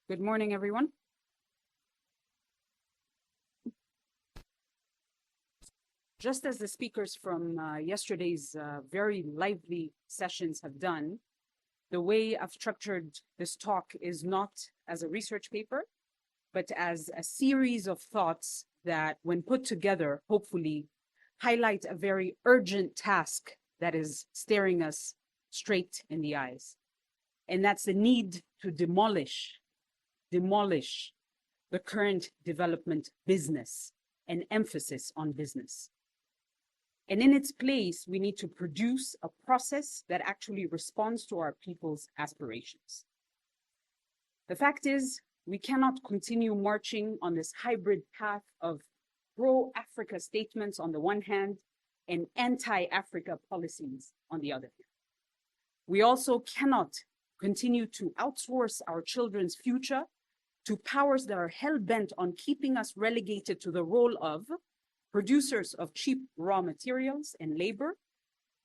Good morning, everyone. Just as the speakers from yesterday's very lively sessions have done, the way I've structured this talk is not as a research paper, but as a series of thoughts that, when put together, hopefully highlight a very urgent task that is staring us straight in the eyes. And that's the need to demolish the current development business and emphasis on business. And in its place, we need to produce a process that actually responds to our people's aspirations. The fact is, we cannot continue marching on this hybrid path of pro-Africa statements on the one hand and anti-Africa policies on the other hand. We also cannot continue to outsource our children's future to powers that are hell-bent on keeping us relegated to the role of producers of cheap raw materials and labor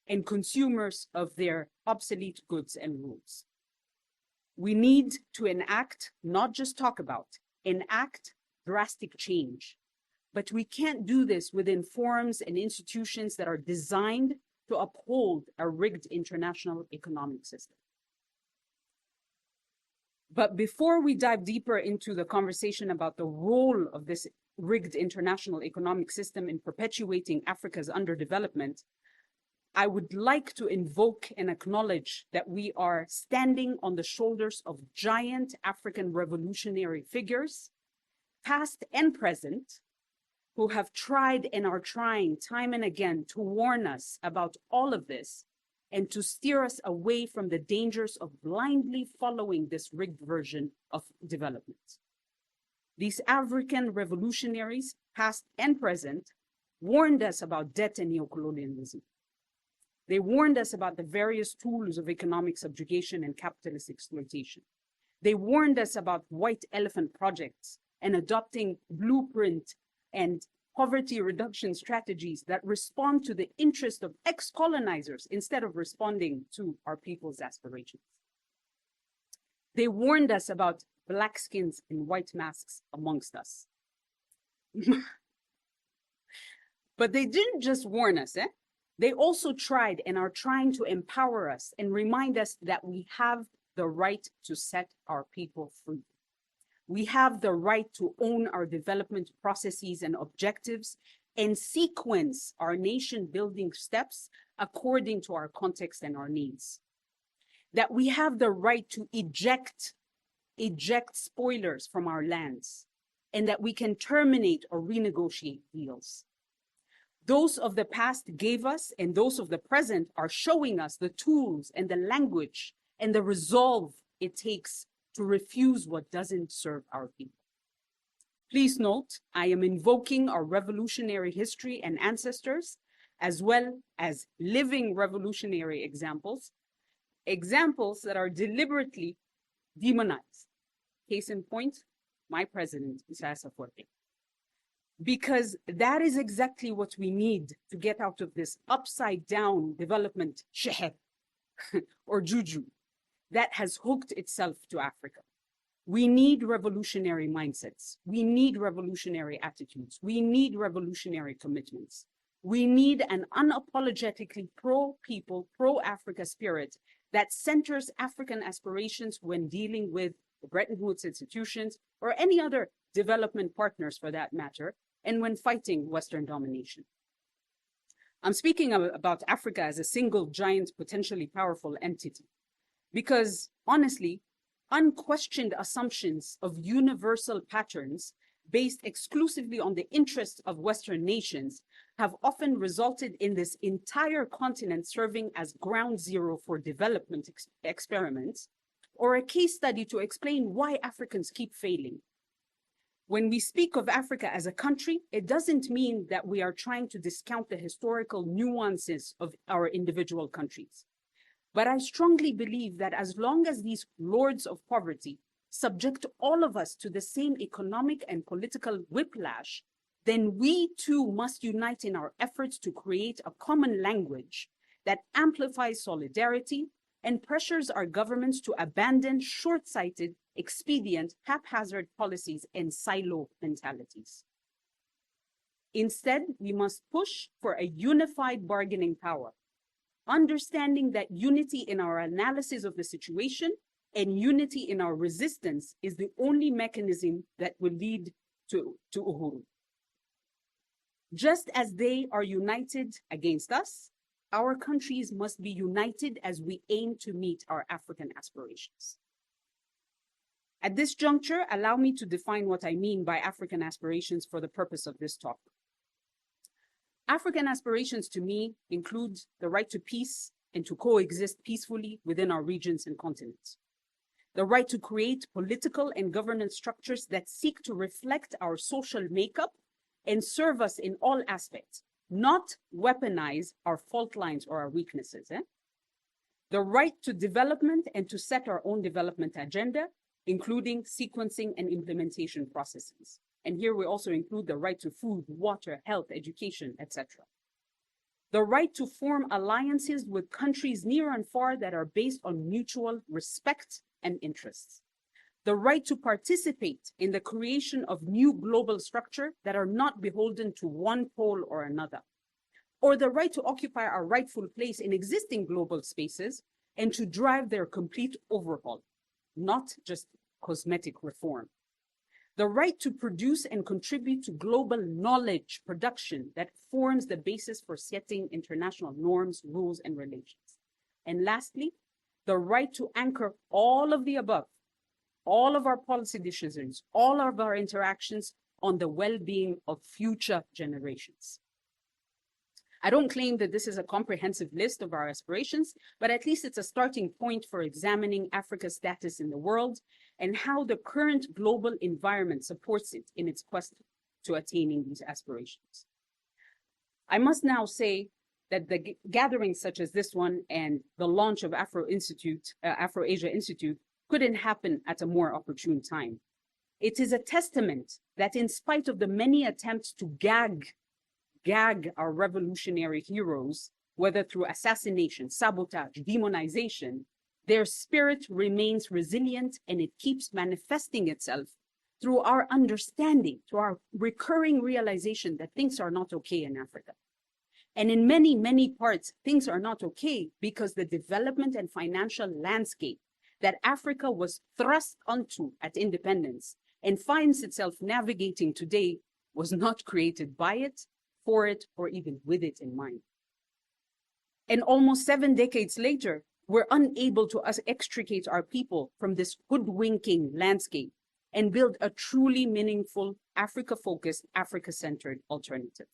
and consumers of their obsolete goods and rules. We need to enact, not just talk about, enact drastic change. But we can't do this within forums and institutions that are designed to uphold a rigged international economic system. But before we dive deeper into the conversation about the role of this rigged international economic system in perpetuating Africa's underdevelopment, I would like to invoke and acknowledge that we are standing on the shoulders of giant African revolutionary figures, past and present, who have tried and are trying time and again to warn us about all of this and to steer us away from the dangers of blindly following this rigged version of development. These African revolutionaries, past and present, warned us about debt and neocolonialism. They warned us about the various tools of economic subjugation and capitalist exploitation. They warned us about white elephant projects and adopting blueprint and poverty reduction strategies that respond to the interest of ex-colonizers instead of responding to our people's aspirations. They warned us about black skins and white masks amongst us. But they didn't just warn us, They also tried and are trying to empower us and remind us that we have the right to set our people free. We have the right to own our development processes and objectives and sequence our nation building steps according to our context and our needs. That we have the right to eject spoilers from our lands, and that we can terminate or renegotiate deals. Those of the past gave us, and those of the present are showing us the tools and the language and the resolve it takes to refuse what doesn't serve our people. Please note, I am invoking our revolutionary history and ancestors, as well as living revolutionary examples that are deliberately demonized. Case in point, my president, Isaias Afwerki. Because that is exactly what we need to get out of this upside down development sheher or juju that has hooked itself to Africa. We need revolutionary mindsets. We need revolutionary attitudes. We need revolutionary commitments. We need an unapologetically pro-people, pro-Africa spirit that centers African aspirations when dealing with the Bretton Woods institutions or any other development partners for that matter, and when fighting Western domination. I'm speaking about Africa as a single giant, potentially powerful entity, because honestly, unquestioned assumptions of universal patterns based exclusively on the interests of Western nations have often resulted in this entire continent serving as ground zero for development experiments, or a case study to explain why Africans keep failing. When we speak of Africa as a country, it doesn't mean that we are trying to discount the historical nuances of our individual countries. But I strongly believe that as long as these lords of poverty subject all of us to the same economic and political whiplash, then we too must unite in our efforts to create a common language that amplifies solidarity and pressures our governments to abandon short-sighted expedient, haphazard policies and silo mentalities. Instead, we must push for a unified bargaining power, understanding that unity in our analysis of the situation and unity in our resistance is the only mechanism that will lead to uhuru. Just as they are united against us, our countries must be united as we aim to meet our African aspirations. At this juncture, allow me to define what I mean by African aspirations for the purpose of this talk. African aspirations to me include the right to peace and to coexist peacefully within our regions and continents. The right to create political and governance structures that seek to reflect our social makeup and serve us in all aspects, not weaponize our fault lines or our weaknesses. The right to development and to set our own development agenda, including sequencing and implementation processes. And here we also include the right to food, water, health, education, etc. The right to form alliances with countries near and far that are based on mutual respect and interests. The right to participate in the creation of new global structure that are not beholden to one pole or another. Or the right to occupy our rightful place in existing global spaces and to drive their complete overhaul, not just cosmetic reform. The right to produce and contribute to global knowledge production that forms the basis for setting international norms, rules, and relations. And lastly, the right to anchor all of the above, all of our policy decisions, all of our interactions on the well-being of future generations. I don't claim that this is a comprehensive list of our aspirations, but at least it's a starting point for examining Africa's status in the world and how the current global environment supports it in its quest to attaining these aspirations. I must now say that the gatherings such as this one and the launch of Afro-Asia Institute couldn't happen at a more opportune time. It is a testament that in spite of the many attempts to gag our revolutionary heroes, whether through assassination, sabotage, demonization, their spirit remains resilient and it keeps manifesting itself through our understanding, through our recurring realization that things are not okay in Africa. And in many, many parts, things are not okay because the development and financial landscape that Africa was thrust onto at independence and finds itself navigating today was not created by it, for it, or even with it in mind. And almost 7 decades later, we're unable to extricate our people from this hoodwinking landscape and build a truly meaningful, Africa-focused, Africa-centered alternative.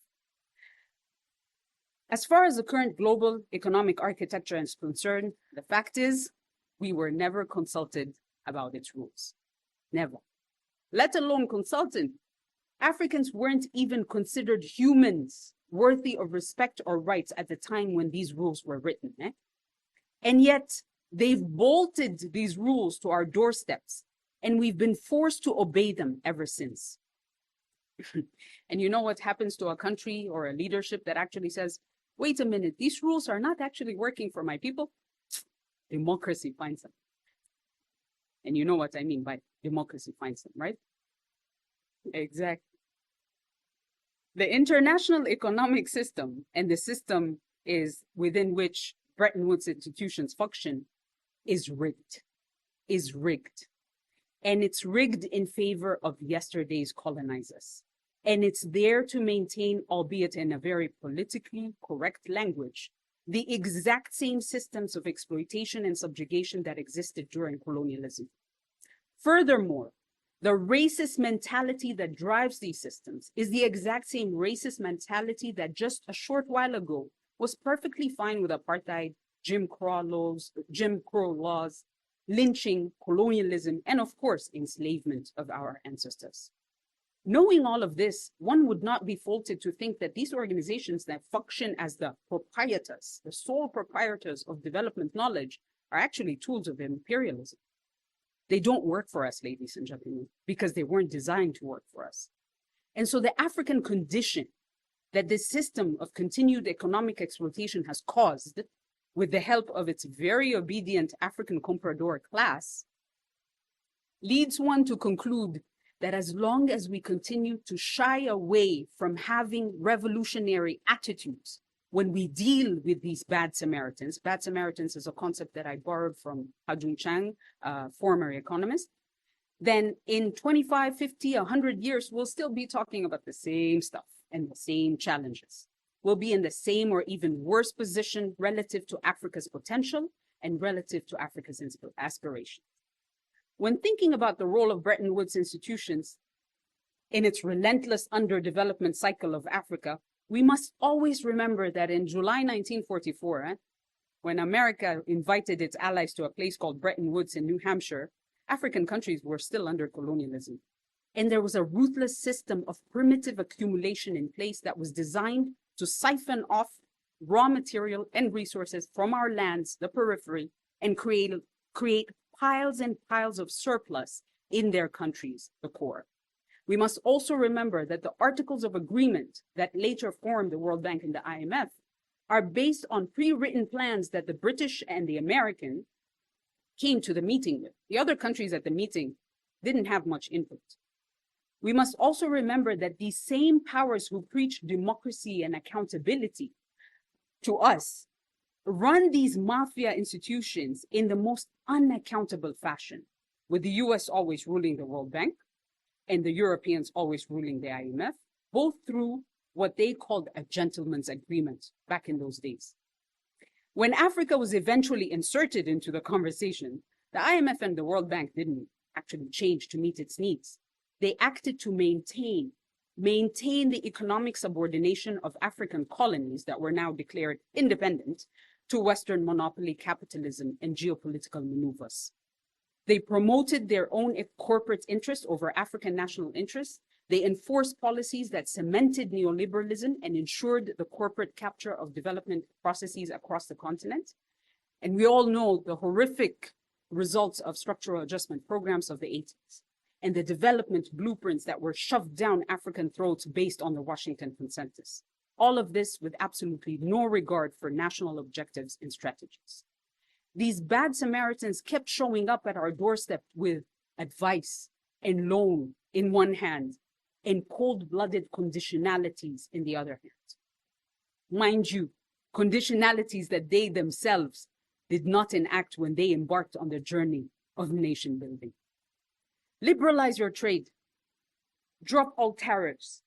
As far as the current global economic architecture is concerned, the fact is, we were never consulted about its rules. Never. Let alone consulted. Africans weren't even considered humans worthy of respect or rights at the time when these rules were written. And yet, they've bolted these rules to our doorsteps, and we've been forced to obey them ever since. And you know what happens to a country or a leadership that actually says, wait a minute, these rules are not actually working for my people? Democracy finds them. And you know what I mean by democracy finds them, right? Exactly. The international economic system and the system is within which Bretton Woods institutions function is rigged. And it's rigged in favor of yesterday's colonizers. And it's there to maintain, albeit in a very politically correct language, the exact same systems of exploitation and subjugation that existed during colonialism. Furthermore, the racist mentality that drives these systems is the exact same racist mentality that just a short while ago was perfectly fine with apartheid, Jim Crow laws, lynching, colonialism, and of course, enslavement of our ancestors. Knowing all of this, one would not be faulted to think that these organizations that function as the proprietors, the sole proprietors of development knowledge, are actually tools of imperialism. They don't work for us, ladies and gentlemen, because they weren't designed to work for us. And so the African condition that this system of continued economic exploitation has caused, with the help of its very obedient African comprador class, leads one to conclude that as long as we continue to shy away from having revolutionary attitudes when we deal with these bad Samaritans is a concept that I borrowed from Ha-Joon Chang, former economist, then in 25, 50, 100 years, we'll still be talking about the same stuff and the same challenges. We'll be in the same or even worse position relative to Africa's potential and relative to Africa's aspirations. When thinking about the role of Bretton Woods institutions in its relentless underdevelopment cycle of Africa, we must always remember that in July 1944, when America invited its allies to a place called Bretton Woods in New Hampshire, African countries were still under colonialism. And there was a ruthless system of primitive accumulation in place that was designed to siphon off raw material and resources from our lands, the periphery, and create piles and piles of surplus in their countries, the core. We must also remember that the Articles of Agreement that later formed the World Bank and the IMF are based on pre-written plans that the British and the American came to the meeting with. The other countries at the meeting didn't have much input. We must also remember that these same powers who preach democracy and accountability to us run these mafia institutions in the most unaccountable fashion, with the US always ruling the World Bank and the Europeans always ruling the IMF, both through what they called a gentleman's agreement back in those days. When Africa was eventually inserted into the conversation, the IMF and the World Bank didn't actually change to meet its needs. They acted to maintain the economic subordination of African colonies that were now declared independent to Western monopoly capitalism and geopolitical maneuvers. They promoted their own corporate interests over African national interests. They enforced policies that cemented neoliberalism and ensured the corporate capture of development processes across the continent. And we all know the horrific results of structural adjustment programs of the 80s and the development blueprints that were shoved down African throats based on the Washington Consensus. All of this with absolutely no regard for national objectives and strategies. These bad Samaritans kept showing up at our doorstep with advice and loan in one hand and cold-blooded conditionalities in the other hand. Mind you, conditionalities that they themselves did not enact when they embarked on the journey of nation building. Liberalize your trade, drop all tariffs,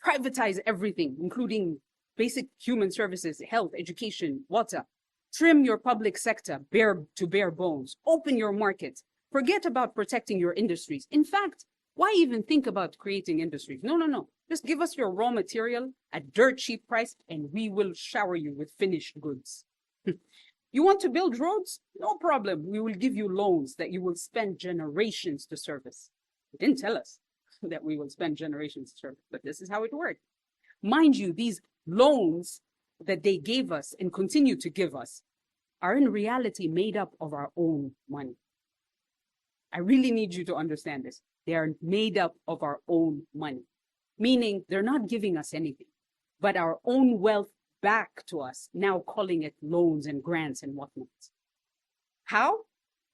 privatize everything, including basic human services, health, education, water. Trim your public sector to bare bones. Open your markets. Forget about protecting your industries. In fact, why even think about creating industries? No. Just give us your raw material at dirt cheap price and we will shower you with finished goods. You want to build roads? No problem. We will give you loans that you will spend generations to service. They didn't tell us that we will spend generations to service, but this is how it worked. Mind you, these loans that they gave us and continue to give us are in reality made up of our own money. I really need you to understand this. They are made up of our own money, meaning they're not giving us anything, but our own wealth back to us, now calling it loans and grants and whatnot. How?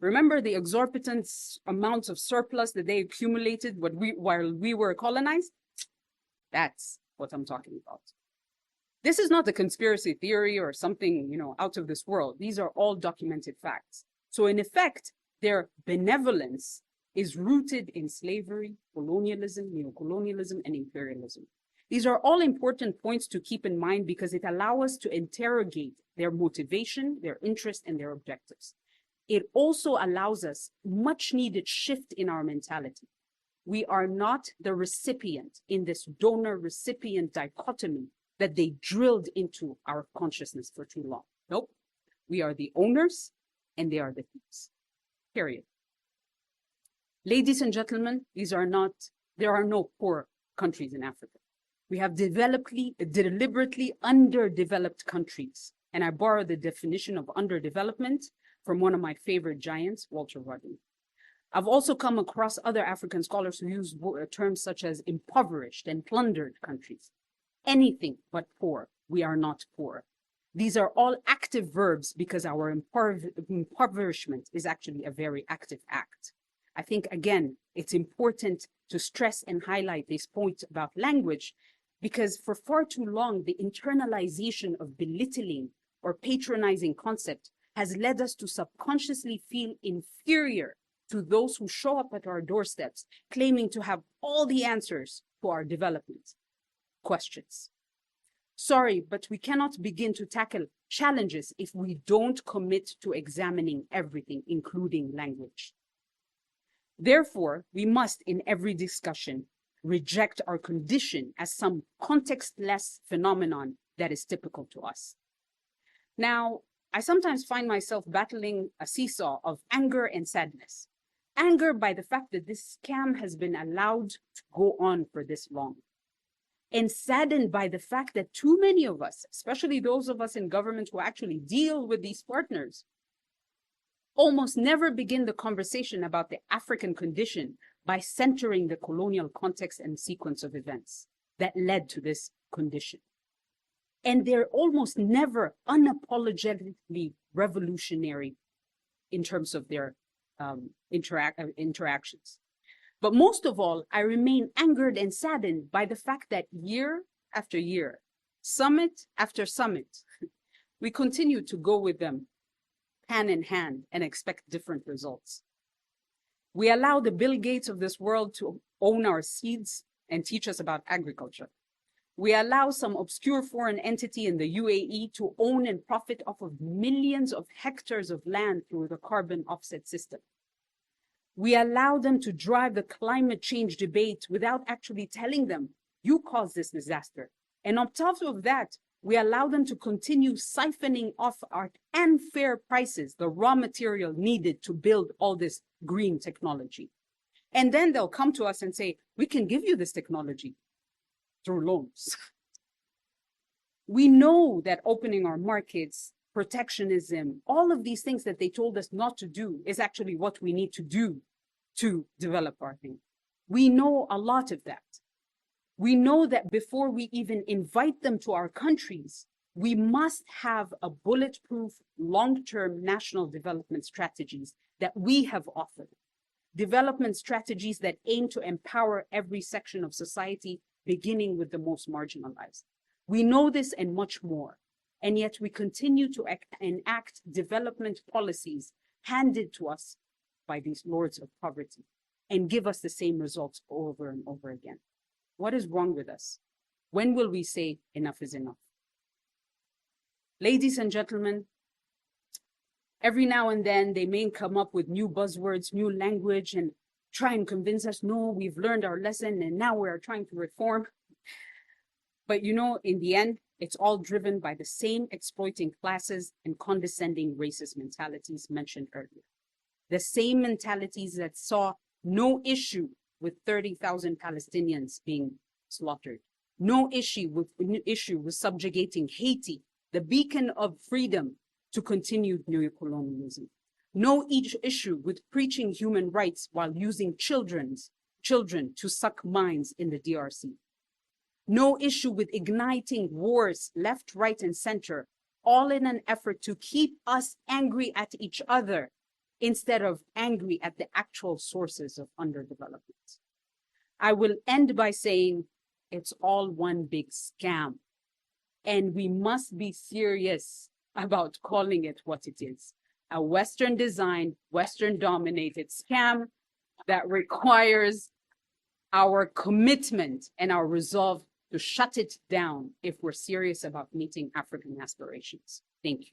Remember the exorbitant amounts of surplus that they accumulated while we were colonized? That's what I'm talking about. This is not a conspiracy theory or something, out of this world. These are all documented facts. So in effect, their benevolence is rooted in slavery, colonialism, neocolonialism, and imperialism. These are all important points to keep in mind because it allows us to interrogate their motivation, their interest, and their objectives. It also allows us much needed shift in our mentality. We are not the recipient in this donor-recipient dichotomy that they drilled into our consciousness for too long. Nope. We are the owners and they are the thieves. Period. Ladies and gentlemen, there are no poor countries in Africa. We have deliberately underdeveloped countries. And I borrow the definition of underdevelopment from one of my favorite giants, Walter Rodney. I've also come across other African scholars who use terms such as impoverished and plundered countries. Anything but poor. We are not poor. These are all active verbs because our impoverishment is actually a very active act. I think, again, it's important to stress and highlight this point about language, because for far too long, the internalization of belittling or patronizing concept has led us to subconsciously feel inferior to those who show up at our doorsteps, claiming to have all the answers to our development questions. Sorry, but we cannot begin to tackle challenges if we don't commit to examining everything, including language. Therefore, we must, in every discussion, reject our condition as some contextless phenomenon that is typical to us. Now, I sometimes find myself battling a seesaw of anger and sadness. Anger by the fact that this scam has been allowed to go on for this long. And saddened by the fact that too many of us, especially those of us in government who actually deal with these partners, almost never begin the conversation about the African condition by centering the colonial context and sequence of events that led to this condition. And they're almost never unapologetically revolutionary in terms of their interactions. But most of all, I remain angered and saddened by the fact that year after year, summit after summit, we continue to go with them hand in hand and expect different results. We allow the Bill Gates of this world to own our seeds and teach us about agriculture. We allow some obscure foreign entity in the UAE to own and profit off of millions of hectares of land through the carbon offset system. We allow them to drive the climate change debate without actually telling them, you caused this disaster. And on top of that, we allow them to continue siphoning off our unfair prices, the raw material needed to build all this green technology. And then they'll come to us and say, we can give you this technology through loans. We know that opening our markets, protectionism, all of these things that they told us not to do is actually what we need to do to develop our thing. We know a lot of that. We know that before we even invite them to our countries, we must have a bulletproof long-term national development strategies that we have offered. Development strategies that aim to empower every section of society, beginning with the most marginalized. We know this and much more, and yet we continue to enact development policies handed to us by these lords of poverty and give us the same results over and over again. What is wrong with us? When will we say enough is enough? Ladies and gentlemen, every now and then they may come up with new buzzwords, new language, and try and convince us, no, we've learned our lesson and now we're trying to reform. But you know, in the end, it's all driven by the same exploiting classes and condescending racist mentalities mentioned earlier. The same mentalities that saw no issue with 30,000 Palestinians being slaughtered. No issue with subjugating Haiti, the beacon of freedom, to continued neocolonialism. No issue with preaching human rights while using children to suck minds in the DRC. No issue with igniting wars left, right, and center, all in an effort to keep us angry at each other instead of angry at the actual sources of underdevelopment. I will end by saying it's all one big scam, and we must be serious about calling it what it is: a Western designed, Western dominated scam that requires our commitment and our resolve to shut it down if we're serious about meeting African aspirations. Thank you.